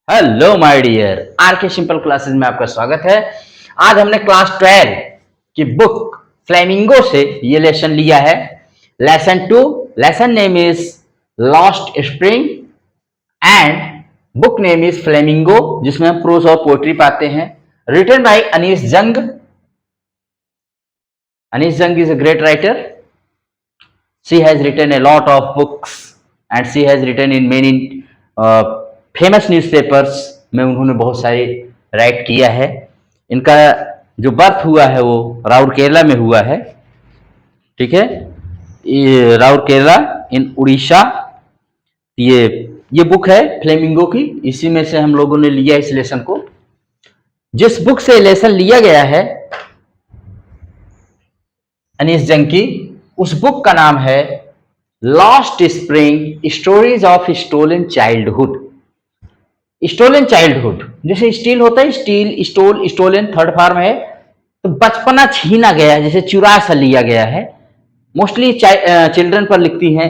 Hello my dear are के simple classes में आपका स्वागत है। आज हमने क्लास 12 की बुक फ्लेमिंगो से ये लेसन लिया है। Lesson 2, lesson name is lost spring and book name is flamingo, जिसमें हम प्रोज और पोएट्री पाते हैं। रिटन बाय अनीस जंग। अनीस जंग is a great writer. She has written a lot of books and she has written in many famous newspapers में उन्होंने बहुत सारे राइट किया है। इनका जो बर्थ हुआ है वो राउरकेला में हुआ है, ठीक है, ये राउरकेला इन उड़ीसा। ये बुक है फ्लेमिंगो की, इसी में से हम लोगों ने लिया इस लेसन को। जिस बुक से लेसन लिया गया है अनीस जंग की, उस बुक का नाम है Lost Spring Stories of Stolen Childhood. Stolen childhood, जैसे स्टील होता है, steal stole stolen third form है, तो बचपना छीना गया है, जैसे चुरा सा लिया गया है। मोस्टली चिल्ड्रन पर लिखती हैं।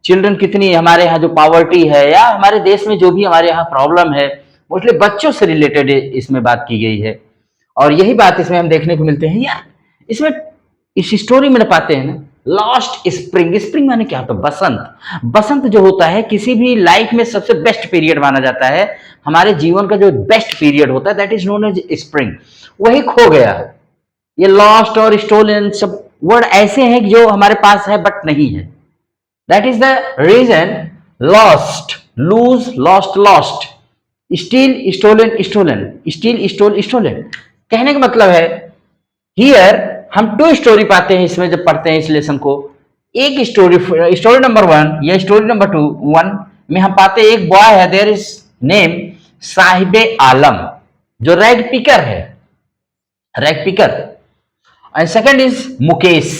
चिल्ड्रन कितनी हमारे यहाँ जो पॉवर्टी है या हमारे देश में जो भी हमारे यहाँ प्रॉब्लम है, मोस्टली बच्चों से रिलेटेड इसमें बात की गई है। और यही बात इसमें हम देखने को मिलते हैं यार। इसमें इस स्टोरी में पाते हैं ना, लॉस्ट स्प्रिंग। स्प्रिंग माने क्या होता है? बसंत। बसंत जो होता है किसी भी लाइफ में सबसे बेस्ट पीरियड माना जाता है। हमारे जीवन का जो बेस्ट पीरियड होता है that is known as spring, वही खो गया है। ये लॉस्ट और स्टोलन सब वर्ड ऐसे हैं जो हमारे पास है बट नहीं है। That is the reason lost, lose, lost, lost, steal, stolen, stolen, steal, stole, stolen. कहने का मतलब है हियर हम 2 स्टोरी पाते हैं इसमें जब पढ़ते हैं इस लेसन को। एक स्टोरी नंबर 1 या स्टोरी नंबर 2 1 में हम पाते हैं एक बॉय है, देयर इज नेम साहिबे आलम, जो रैग पिकर है, rag picker. And second is Mukesh,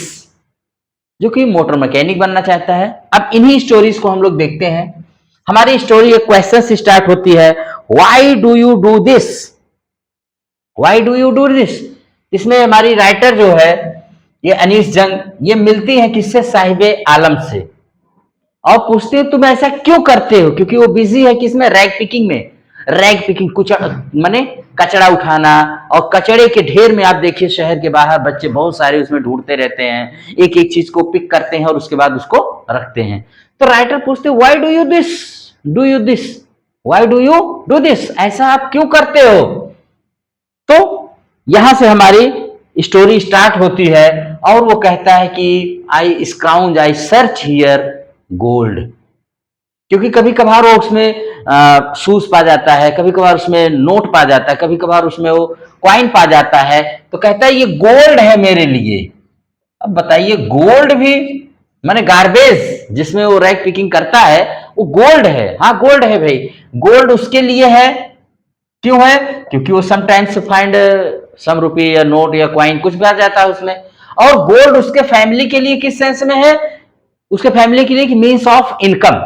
जो कि मोटर मैकेनिक बनना चाहता है। अब इन्हीं स्टोरीज को हम लोग देखते हैं। हमारी स्टोरी एक क्वेश्चन से स्टार्ट होती है, why do you do this, why do you do this. इसमें हमारी राइटर जो है ये अनीस जंग, ये मिलती है किससे? साहिबे आलम से, और पूछते हैं तुम ऐसा क्यों करते हो, क्योंकि वो बिजी है किसमें? रैग पिकिंग में। रैग पिकिंग कुछ माने कचरा उठाना, और कचड़े के ढेर में आप देखिए शहर के बाहर बच्चे बहुत सारे उसमें ढूंढते रहते हैं, एक एक चीज को पिक करते हैं और उसके बाद उसको रखते हैं। तो राइटर पूछते हैं why do you this, do you this, why do you do this, ऐसा आप क्यों करते हो। तो यहां से हमारी स्टोरी स्टार्ट होती है और वो कहता है कि आई स्क्राउंज, आई सर्च हियर गोल्ड, क्योंकि कभी कभार वो उसमें शूज पा जाता है, कभी कभार उसमें नोट पा जाता है, कभी कभार उसमें वो कॉइन पा जाता है, तो कहता है ये गोल्ड है मेरे लिए। अब बताइए, गोल्ड भी माने गार्बेज जिसमें वो रैग पिकिंग करता है वो गोल्ड है? हाँ गोल्ड है भाई, गोल्ड उसके लिए है। क्यों है? क्योंकि वो समटाइम्स फाइंड सम रुपये या नोट या क्वाइन कुछ भी आ जाता है उसमें। और गोल्ड उसके फैमिली के लिए किस सेंस में है? उसके फैमिली के लिए मीन्स ऑफ इनकम,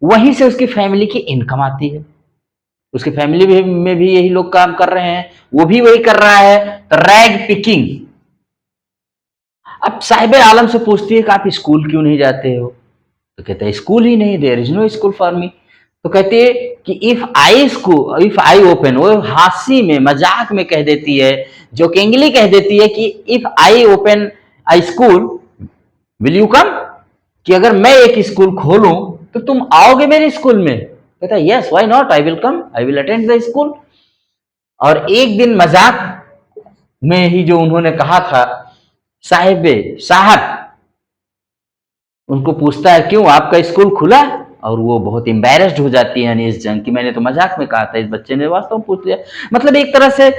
वहीं से उसकी फैमिली की इनकम आती है। उसकी फैमिली में भी यही लोग काम कर रहे हैं, वो भी वही कर रहा है, रैग पिकिंग। अब साहिबे आलम से पूछती है कि आप स्कूल क्यों नहीं जाते हो, तो कहता है स्कूल ही नहीं, there is no school for me. तो कहते हैं कि इफ आई ओपन, वो हास्य में मजाक में कह देती है, जोकिंगली कह देती है कि if I open I school will you come, कि अगर मैं एक स्कूल खोलूं तो तुम आओगे मेरे स्कूल में। कहता है yes why not, I will come, I will attend the school. और एक दिन मजाक में ही जो उन्होंने कहा था, साहब उनको पूछता है क्यों आपका स्कूल खुला, और वो बहुत एम्बैरेस्ड हो जाती है अनीस जंग की मैंने तो मजाक में कहा था, इस बच्चे ने वास्तव में पूछ लिया। मतलब एक तरह से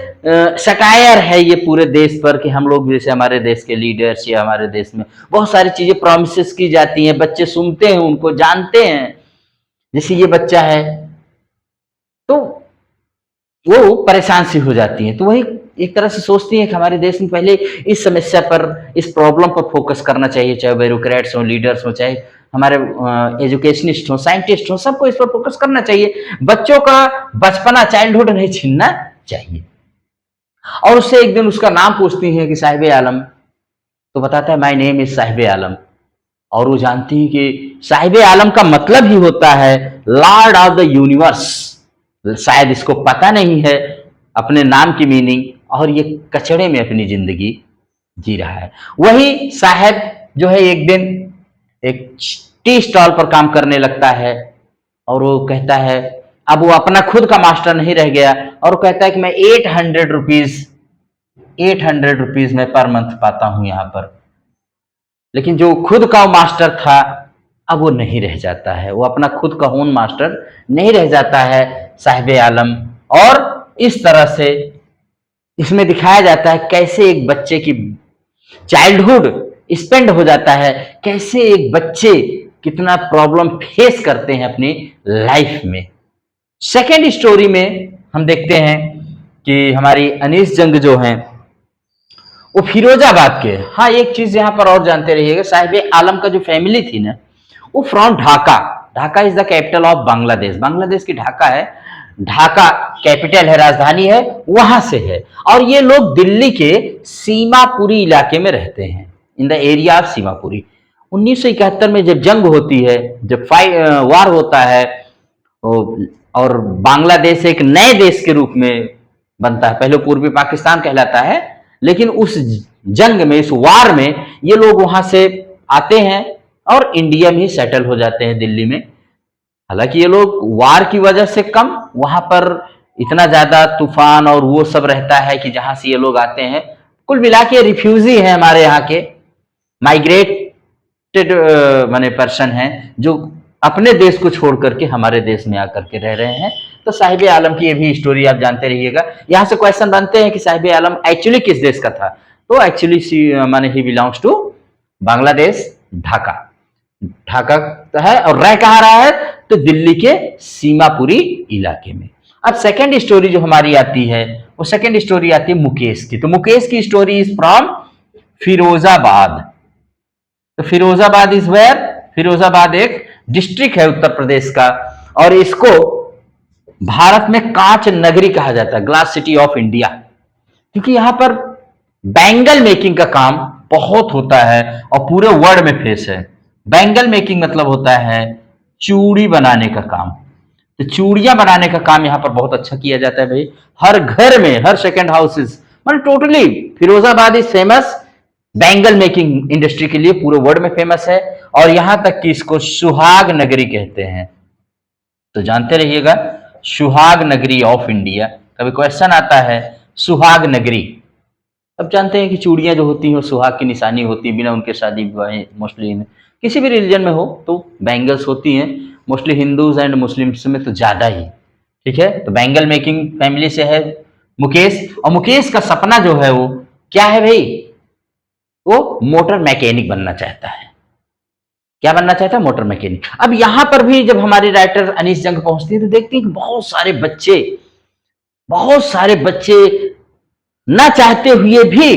सटायर है ये पूरे देश पर कि हम लोग जैसे हमारे देश के लीडर्स या हमारे देश में बहुत सारी चीजें प्रोमिस की जाती हैं, बच्चे सुनते हैं, उनको जानते हैं। जैसे ये बच्चा है तो वो परेशान सी हो जाती है, तो वही एक तरह से सोचती है कि हमारे देश में पहले इस समस्या पर, इस प्रॉब्लम पर फोकस करना चाहिए, चाहे ब्यूरोक्रेट्स हो, लीडर्स हो, चाहे हमारे एजुकेशनिस्ट हो, साइंटिस्ट हो, सबको इस पर फोकस करना चाहिए। बच्चों का बचपना, चाइल्डहुड नहीं छीनना चाहिए। और उससे एक दिन उसका नाम पूछती है कि साहिबे आलम, तो बताता है माय नेम इज साहिबे आलम। और वो जानती है कि साहिबे आलम का मतलब ही होता है लॉर्ड ऑफ द यूनिवर्स, शायद इसको पता नहीं है अपने नाम की मीनिंग, और ये कचड़े में अपनी जिंदगी जी रहा है। वही साहब जो है एक दिन एक टी स्टॉल पर काम करने लगता है, और वो कहता है, अब वो अपना खुद का मास्टर नहीं रह गया, और वो कहता है कि मैं 800 रुपीज में पर मंथ पाता हूं यहां पर। लेकिन जो खुद का मास्टर था, अब वो नहीं रह जाता है, वो अपना खुद का ओन मास्टर नहीं रह जाता है साहिब आलम। और इस तरह से इसमें दिखाया जाता है कैसे एक बच्चे की चाइल्डहुड स्पेंड हो जाता है, कैसे एक बच्चे कितना प्रॉब्लम फेस करते हैं अपनी लाइफ में। सेकेंड स्टोरी में हम देखते हैं कि हमारी अनीस जंग जो हैं वो फिरोजाबाद के। हाँ, एक चीज यहाँ पर और जानते रहिएगा, साहिब आलम का जो फैमिली थी ना, वो from Dhaka. Dhaka is the capital of Bangladesh. Bangladesh की ढाका है, ढाका कैपिटल है, राजधानी है, वहां से है। और ये लोग दिल्ली के सीमापुरी इलाके में रहते हैं, in the area of Seemapuri. 1971 में जब जंग होती है, जब वार होता है, और बांग्लादेश एक नए देश के रूप में बनता है, पहले पूर्वी पाकिस्तान कहलाता है, लेकिन उस जंग में, इस वार में ये लोग वहां से आते हैं और इंडिया में ही सेटल हो जाते हैं, दिल्ली में। हालांकि ये लोग वार की वजह से कम, वहां पर इतना ज्यादा तूफान और वो सब रहता है कि जहां से ये लोग आते हैं, कुल मिला के रिफ्यूजी है हमारे यहाँ के, माइग्रेटेड माने पर्सन हैं जो अपने देश को छोड़ करके हमारे देश में आकर के रह रहे हैं। तो साहिब आलम की ये भी स्टोरी आप जानते रहिएगा। यहाँ से क्वेश्चन बनते हैं कि साहिब आलम एक्चुअली किस देश का था, तो एक्चुअली माने ही बिलोंग्स टू बांग्लादेश, ढाका। ढाका है, और रह कहाँ रहा है, तो दिल्ली के सीमापुरी इलाके में। अब सेकेंड स्टोरी जो हमारी आती है, वो सेकेंड स्टोरी आती है मुकेश की। तो मुकेश की स्टोरी इज फ्रॉम फिरोजाबाद। तो फिरोजाबाद इज वेयर, फिरोजाबाद एक डिस्ट्रिक्ट है उत्तर प्रदेश का, और इसको भारत में कांच नगरी कहा जाता है, ग्लास सिटी ऑफ इंडिया, क्योंकि यहां पर बैंगल मेकिंग का काम बहुत होता है और पूरे वर्ल्ड में फेस है। बैंगल मेकिंग मतलब होता है चूड़ी बनाने का काम। तो चूड़ियां बनाने का काम यहां पर बहुत अच्छा किया जाता है भाई, हर घर में, हर सेकंड हाउसेस, मतलब totally Firozabad is famous bangle making industry के लिए, पूरे वर्ल्ड में फेमस है। और यहां तक कि इसको सुहाग नगरी कहते हैं। तो जानते रहिएगा, सुहाग नगरी ऑफ इंडिया। कभी क्वेश्चन आता है सुहाग नगरी, अब जानते हैं कि चूड़ियां जो होती हैं वो सुहाग की निशानी होती है, बिना उनके शादी विवाह मोस्टली किसी भी रिलीजन में हो तो बैंगल्स होती हैं, मोस्टली हिंदूज एंड मुस्लिम्स में तो ज्यादा ही। ठीक है, तो बैंगल मेकिंग फैमिली से है मुकेश, और मुकेश का सपना जो है वो क्या है भाई, वो मोटर मैकेनिक बनना चाहता है। क्या बनना चाहता है, मोटर मैकेनिक। अब यहां पर भी जब हमारी राइटर अनीस जंग पहुंचती है तो देखती है कि बहुत सारे बच्चे ना चाहते हुए भी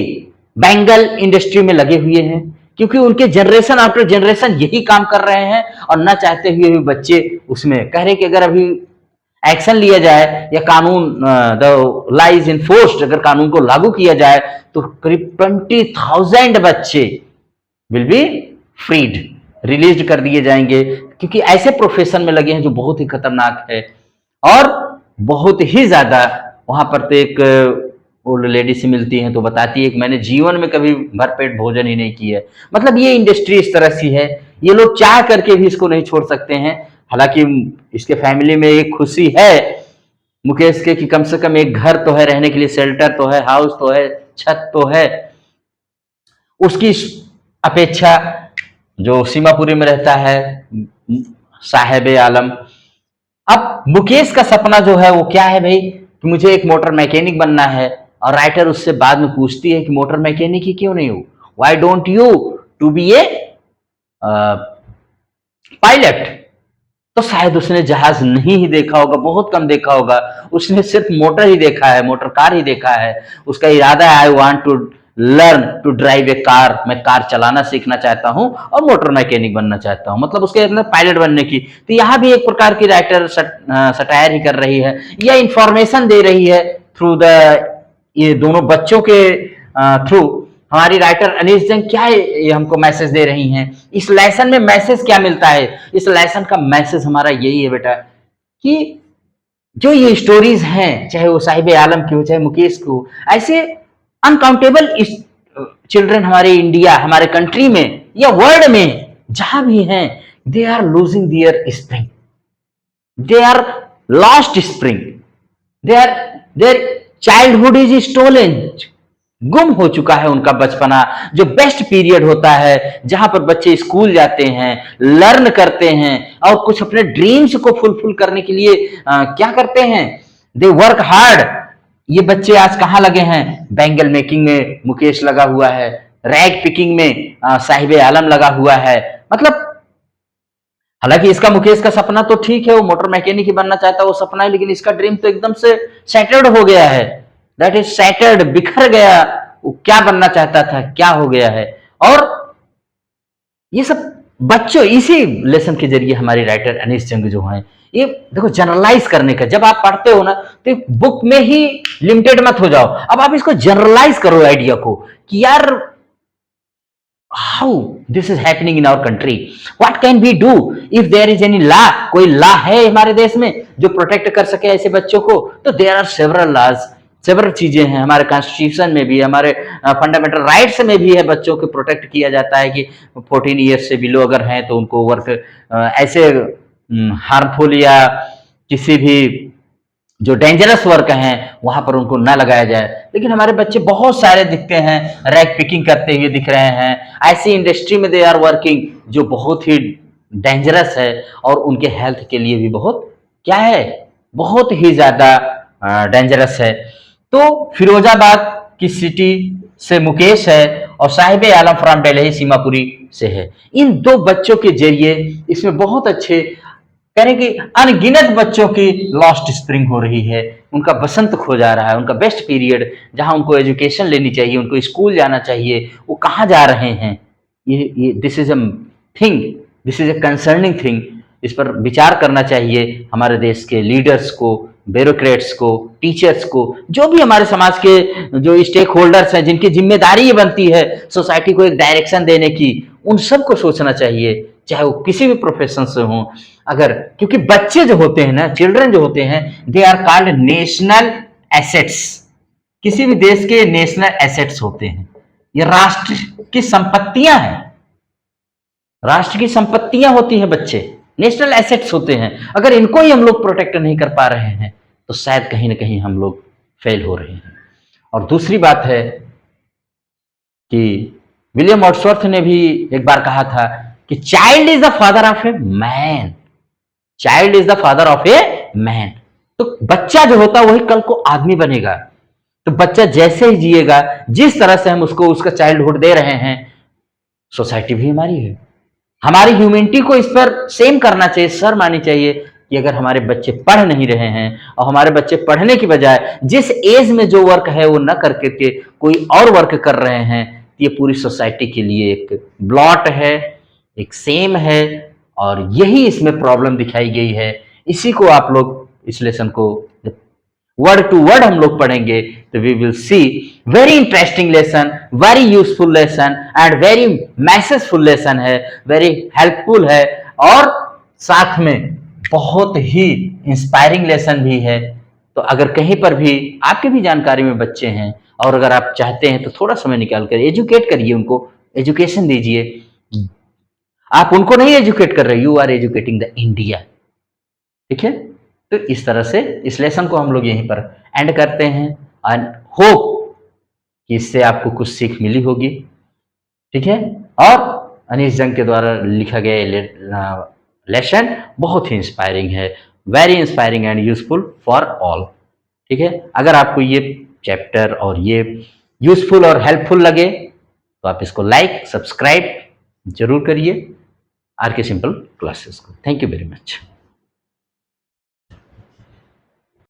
बैंगल इंडस्ट्री में लगे हुए हैं, क्योंकि उनके जनरेशन आफ्टर जनरेशन यही काम कर रहे हैं, और ना चाहते हुए भी बच्चे उसमें कह रहे कि अगर अभी एक्शन लिया जाए या कानून द लाइज इन्फोर्स्ड, अगर कानून को लागू किया जाए तो करीब 20,000 बच्चे विल बी फ्रीड, रिलीज कर दिए जाएंगे, क्योंकि ऐसे प्रोफेशन में लगे हैं जो बहुत ही खतरनाक है और बहुत ही ज्यादा। वहां पर तो एक ओल्ड लेडी से मिलती हैं तो बताती है कि मैंने जीवन में कभी भरपेट भोजन ही नहीं किया है। मतलब ये इंडस्ट्री इस तरह सी है, ये लोग चाह करके भी इसको नहीं छोड़ सकते हैं। हालांकि इसके फैमिली में एक खुशी है मुकेश के कि कम से कम एक घर तो है रहने के लिए, शेल्टर तो है, हाउस तो है, छत तो है। उसकी अपेक्षा जो सीमापुरी में रहता है साहेब आलम, अब मुकेश का सपना जो है वो क्या है भाई, कि मुझे एक मोटर मैकेनिक बनना है। और राइटर उससे बाद में पूछती है कि मोटर मैकेनिक ही क्यों नहीं हो, why don't you to be a pilot. तो शायद उसने जहाज नहीं ही देखा होगा, बहुत कम देखा होगा, उसने सिर्फ मोटर ही देखा है, मोटर कार ही देखा है। उसका इरादा है I want to learn to drive a car, मैं कार चलाना सीखना चाहता हूं और मोटर मैकेनिक बनना चाहता हूं, मतलब उसके अंदर पायलट बनने की। तो यहां भी एक प्रकार की राइटर सटायर ही कर रही है या इंफॉर्मेशन दे रही है थ्रू द, ये दोनों बच्चों के थ्रू हमारी राइटर अनीस जंग क्या है ये हमको मैसेज दे रही हैं। इस लेसन में मैसेज क्या मिलता है, इस लेसन का मैसेज हमारा यही है बेटा कि जो ये स्टोरीज हैं, चाहे वो साहिब आलम की हो, चाहे मुकेश की हो, ऐसे अनकाउंटेबल चिल्ड्रन हमारे इंडिया, हमारे कंट्री में या वर्ल्ड में जहां भी हैं, they are losing their spring, they are lost spring, they are their childhood is stolen, गुम हो चुका है उनका बचपना, जो बेस्ट पीरियड होता है जहां पर बच्चे स्कूल जाते हैं, लर्न करते हैं और कुछ अपने ड्रीम्स को फुलफिल करने के लिए क्या करते हैं, दे वर्क हार्ड। ये बच्चे आज कहां लगे हैं, बैंगल मेकिंग में मुकेश लगा हुआ है, रैग पिकिंग में साहिब आलम लगा हुआ है। मतलब हालांकि इसका मुकेश का सपना तो ठीक है, वो मोटर मैकेनिक ही बनना चाहता है, वो सपना है, लेकिन इसका ड्रीम तो एकदम से सेटल्ड हो गया है, दैट इज सेटल्ड, बिखर गया। वो क्या बनना चाहता था, क्या हो गया है। और ये सब बच्चों, इसी लेसन के जरिए हमारे राइटर अनीश जंग जो हैं, ये देखो जनरलाइज करने का, जब आप पढ़ते हो ना तो बुक में ही लिमिटेड मत हो जाओ, अब आप इसको जनरलाइज करो आइडिया को कि यार how this is happening in our country, what can we do if there is any law, कोई लॉ है हमारे देश में जो प्रोटेक्ट कर सके ऐसे बच्चों को, तो there are several laws, several चीजें हैं हमारे कॉन्स्टिट्यूशन में भी, हमारे फंडामेंटल राइट्स में भी है, बच्चों को प्रोटेक्ट किया जाता है कि 14 ईयर्स से बिलो अगर हैं तो उनको वर्क ऐसे हार्मफुल या किसी भी जो डेंजरस वर्क हैं वहां पर उनको ना लगाया जाए। लेकिन हमारे बच्चे बहुत सारे दिखते हैं रैग पिकिंग करते हुए दिख रहे हैं, ऐसी इंडस्ट्री में दे आर वर्किंग जो बहुत ही डेंजरस है और उनके हेल्थ के लिए भी बहुत क्या है, बहुत ही ज्यादा डेंजरस है। तो फिरोजाबाद की सिटी से मुकेश है और साहिब आलम फ्रॉम डेल्ही सीमापुरी से है। इन दो बच्चों के जरिए इसमें बहुत अच्छे करें कि अनगिनत बच्चों की लॉस्ट स्प्रिंग हो रही है, उनका बसंत खो जा रहा है, उनका बेस्ट पीरियड जहां उनको एजुकेशन लेनी चाहिए, उनको स्कूल जाना चाहिए, वो कहाँ जा रहे हैं। ये this is a thing, this is a concerning thing. इस पर विचार करना चाहिए हमारे देश के लीडर्स को, ब्यूरोक्रेट्स को, टीचर्स को, जो भी हमारे समाज के जो स्टेक होल्डर्स हैं जिनकी जिम्मेदारी ये बनती है सोसाइटी को एक डायरेक्शन देने की, उन सबको सोचना चाहिए, चाहे वो किसी भी प्रोफेशन से हो। अगर क्योंकि बच्चे जो होते हैं ना, चिल्ड्रन जो होते हैं, they are called national assets, किसी भी देश के नेशनल एसेट्स होते हैं, ये राष्ट्र की संपत्तियां हैं, राष्ट्र की संपत्तियां होती हैं, बच्चे नेशनल एसेट्स होते हैं। अगर इनको ही हम लोग प्रोटेक्ट नहीं कर पा रहे हैं तो शायद कहीं ना कहीं हम लोग फेल हो रहे हैं। और दूसरी बात है कि विलियम वर्ड्सवर्थ ने भी एक बार कहा था कि child is the father of a man, child is the father of a man. तो बच्चा जो होता है वही कल को आदमी बनेगा। तो बच्चा जैसे ही जिएगा, जिस तरह से हम उसको उसका चाइल्डहुड दे रहे हैं, सोसाइटी भी हमारी है, हमारी ह्यूमैनिटी को इस पर सेम करना चाहिए, शर्म आनी चाहिए कि अगर हमारे बच्चे पढ़ नहीं रहे हैं और हमारे बच्चे पढ़ने की बजाय जिस एज में जो वर्क है वो न करके के कोई और वर्क कर रहे हैं, ये पूरी सोसाइटी के लिए एक ब्लॉट है, एक सेम है, और यही इसमें प्रॉब्लम दिखाई गई है। इसी को आप लोग इस लेसन को वर्ड टू वर्ड हम लोग पढ़ेंगे तो we will see very interesting lesson, very useful lesson and very messageful lesson है, वेरी हेल्पफुल है और साथ में बहुत ही इंस्पायरिंग लेसन भी है। तो अगर कहीं पर भी आपके भी जानकारी में बच्चे हैं और अगर आप चाहते हैं तो थोड़ा समय निकाल कर एजुकेट करिए, उनको एजुकेशन दीजिए। आप उनको नहीं एजुकेट कर रहे, you are educating the India. ठीक है, तो इस तरह से इस लेसन को हम लोग यहीं पर एंड करते हैं एंड होप कि इससे आपको कुछ सीख मिली होगी। ठीक है, और अनीश जंग के द्वारा लिखा गया लेसन बहुत ही इंस्पायरिंग है, very inspiring and useful for all. ठीक है, अगर आपको ये चैप्टर और ये यूजफुल और हेल्पफुल लगे तो आप इसको लाइक सब्सक्राइब जरूर करिए आर के सिंपल क्लासेस को। Thank you very much.